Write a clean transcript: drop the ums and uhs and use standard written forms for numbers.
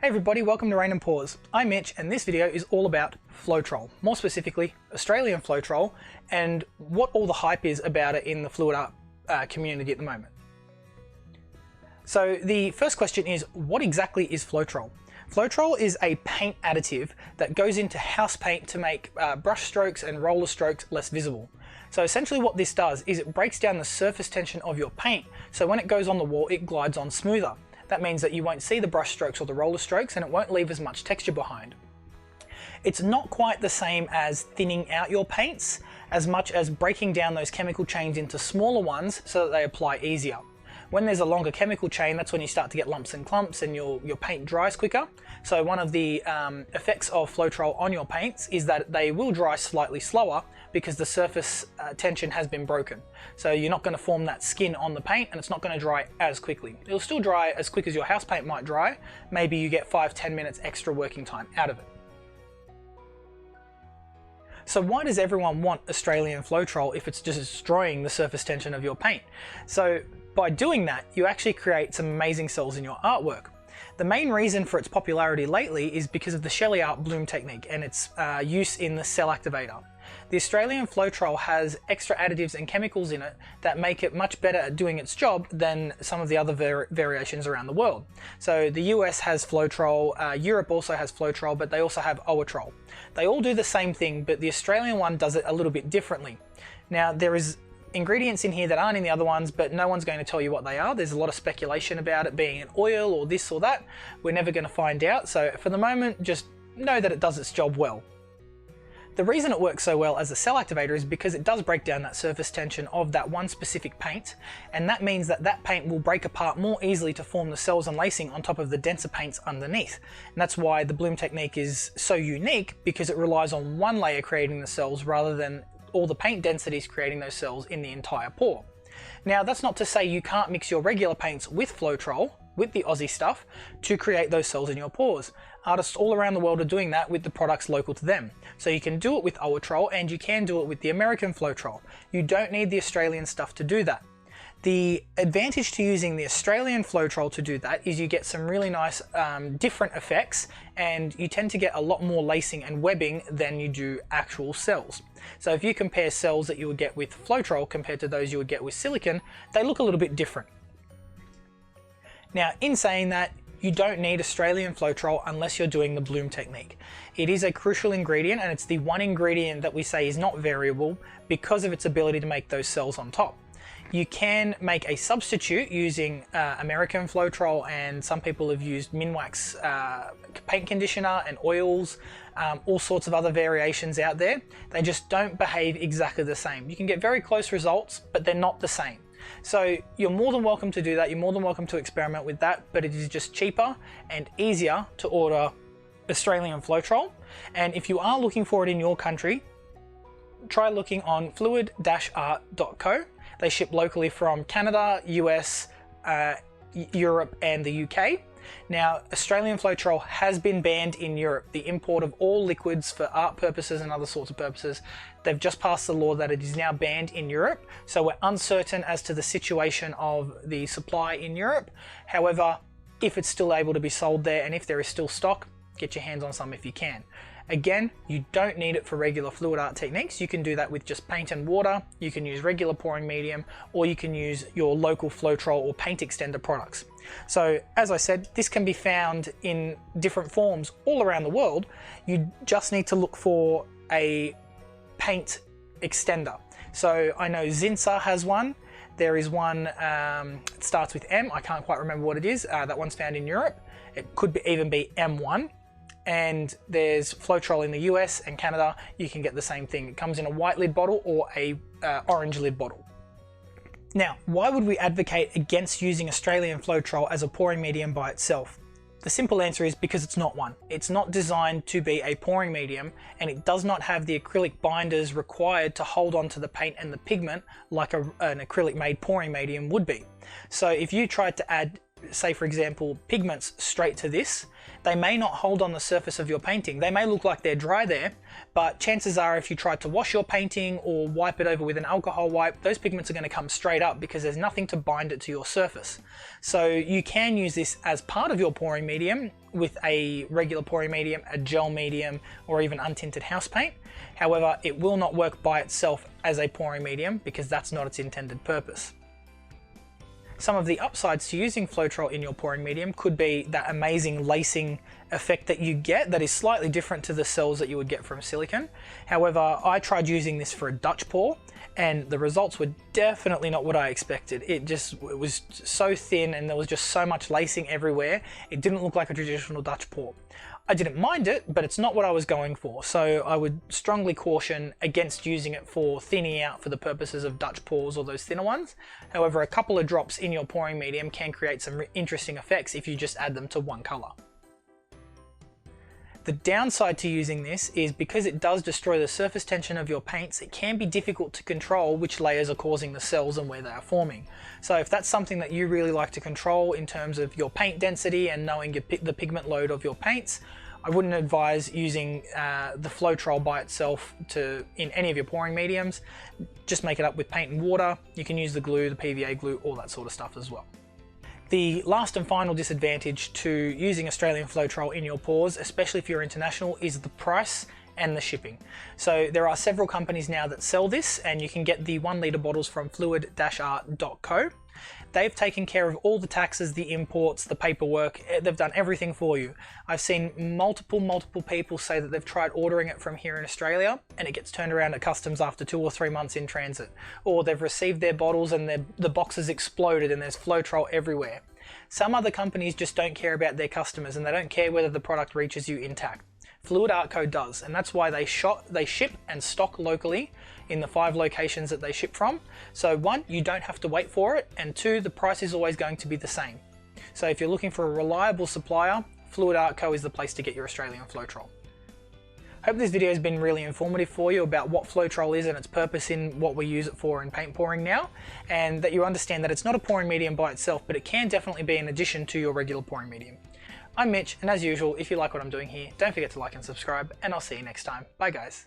everybody, welcome to Rain and Pours. I'm Mitch and this video is all about Floetrol, more specifically Australian Floetrol and what all the hype is about it in the fluid art community at the moment. So the first question is, what exactly is Floetrol? Floetrol is a paint additive that goes into house paint to make brush strokes and roller strokes less visible. So essentially what this does is it breaks down the surface tension of your paint, so when it goes on the wall it glides on smoother. That means that you won't see the brush strokes or the roller strokes and it won't leave as much texture behind. It's not quite the same as thinning out your paints as much as breaking down those chemical chains into smaller ones so that they apply easier. When there's a longer chemical chain, that's when you start to get lumps and clumps and your paint dries quicker. So one of the effects of Floetrol on your paints is that they will dry slightly slower because the surface tension has been broken. So you're not going to form that skin on the paint and it's not going to dry as quickly. It'll still dry as quick as your house paint might dry. Maybe you get 5-10 minutes extra working time out of it. So why does everyone want Australian Floetrol if it's just destroying the surface tension of your paint? So by doing that, you actually create some amazing cells in your artwork. The main reason for its popularity lately is because of the Sheleeart Bloom technique and its use in the cell activator. The Australian Floetrol has extra additives and chemicals in it that make it much better at doing its job than some of the other variations around the world. So the US has Floetrol, Europe also has Floetrol, but they also have Oatrol. They all do the same thing, but the Australian one does it a little bit differently. Now there is ingredients in here that aren't in the other ones, but no one's going to tell you what they are. There's a lot of speculation about it being an oil or this or that. We're never going to find out. So for the moment, just know that it does its job well. The reason it works so well as a cell activator is because it does break down that surface tension of that one specific paint, and that means that that paint will break apart more easily to form the cells and lacing on top of the denser paints underneath. And that's why the Bloom technique is so unique, because it relies on one layer creating the cells rather than all the paint densities creating those cells in the entire pour. Now that's not to say you can't mix your regular paints with Floetrol, with the Aussie stuff, to create those cells in your pours. Artists all around the world are doing that with the products local to them. So you can do it with Oatrol and you can do it with the American Floetrol. You don't need the Australian stuff to do that. The advantage to using the Australian Floetrol to do that is you get some really nice different effects, and you tend to get a lot more lacing and webbing than you do actual cells. So if you compare cells that you would get with Floetrol compared to those you would get with silicone, they look a little bit different. Now in saying that, you don't need Australian Floetrol unless you're doing the Bloom technique. It is a crucial ingredient and it's the one ingredient that we say is not variable because of its ability to make those cells on top. You can make a substitute using American Floetrol, and some people have used Minwax paint conditioner and oils, all sorts of other variations out there. They just don't behave exactly the same. You can get very close results, but they're not the same. So you're more than welcome to do that, you're more than welcome to experiment with that, but it is just cheaper and easier to order Australian Floetrol. And if you are looking for it in your country, try looking on fluid-art.co. They ship locally from Canada, US, Europe and the UK. Now, Australian Floetrol has been banned in Europe. The import of all liquids for art purposes and other sorts of purposes, they've just passed the law that it is now banned in Europe. So we're uncertain as to the situation of the supply in Europe. However, if it's still able to be sold there and if there is still stock, get your hands on some if you can. Again, you don't need it for regular fluid art techniques. You can do that with just paint and water. You can use regular pouring medium, or you can use your local Floetrol or paint extender products. So as I said, this can be found in different forms all around the world. You just need to look for a paint extender. So I know Zinsser has one. There is one, it starts with M. I can't quite remember what it is. That one's found in Europe. It could even be M1. And there's Floetrol in the US and Canada. You can get the same thing. It comes in a white lid bottle or a orange lid bottle. Now, why would we advocate against using Australian Floetrol as a pouring medium by itself? The simple answer is because it's not one. It's not designed to be a pouring medium, and it does not have the acrylic binders required to hold on to the paint and the pigment like an acrylic made pouring medium would be. So if you tried to add, say for example, pigments straight to this, they may not hold on the surface of your painting. They may look like they're dry there, but chances are if you try to wash your painting or wipe it over with an alcohol wipe, those pigments are going to come straight up because there's nothing to bind it to your surface. So you can use this as part of your pouring medium with a regular pouring medium, a gel medium, or even untinted house paint. However, it will not work by itself as a pouring medium because that's not its intended purpose. Some of the upsides to using Floetrol in your pouring medium could be that amazing lacing effect that you get that is slightly different to the cells that you would get from silicone. However, I tried using this for a Dutch pour and the results were definitely not what I expected. It was so thin and there was just so much lacing everywhere. It didn't look like a traditional Dutch pour. I didn't mind it, but it's not what I was going for. So I would strongly caution against using it for thinning out for the purposes of Dutch pours or those thinner ones. However, a couple of drops in your pouring medium can create some interesting effects if you just add them to one color. The downside to using this is because it does destroy the surface tension of your paints, it can be difficult to control which layers are causing the cells and where they are forming. So if that's something that you really like to control in terms of your paint density and knowing the pigment load of your paints, I wouldn't advise using the Floetrol by itself in any of your pouring mediums. Just make it up with paint and water. You can use the glue, the PVA glue, all that sort of stuff as well. The last and final disadvantage to using Australian Floetrol in your pours, especially if you're international, is the price and the shipping. So there are several companies now that sell this, and you can get the 1 litre bottles from fluid-art.co. They've taken care of all the taxes, the imports, the paperwork. They've done everything for you. I've seen multiple people say that they've tried ordering it from here in Australia and it gets turned around at customs after 2 or 3 months in transit. Or they've received their bottles and the boxes exploded and there's Floetrol everywhere. Some other companies just don't care about their customers and they don't care whether the product reaches you intact. Fluid-Art does, and that's why they ship and stock locally in the 5 locations that they ship from. So 1, you don't have to wait for it, and 2, the price is always going to be the same. So if you're looking for a reliable supplier, Fluid-Art is the place to get your Australian Floetrol. Hope this video has been really informative for you about what Floetrol is and its purpose in what we use it for in paint pouring now, and that you understand that it's not a pouring medium by itself, but it can definitely be an addition to your regular pouring medium. I'm Mitch, and as usual, if you like what I'm doing here, don't forget to like and subscribe, and I'll see you next time. Bye guys.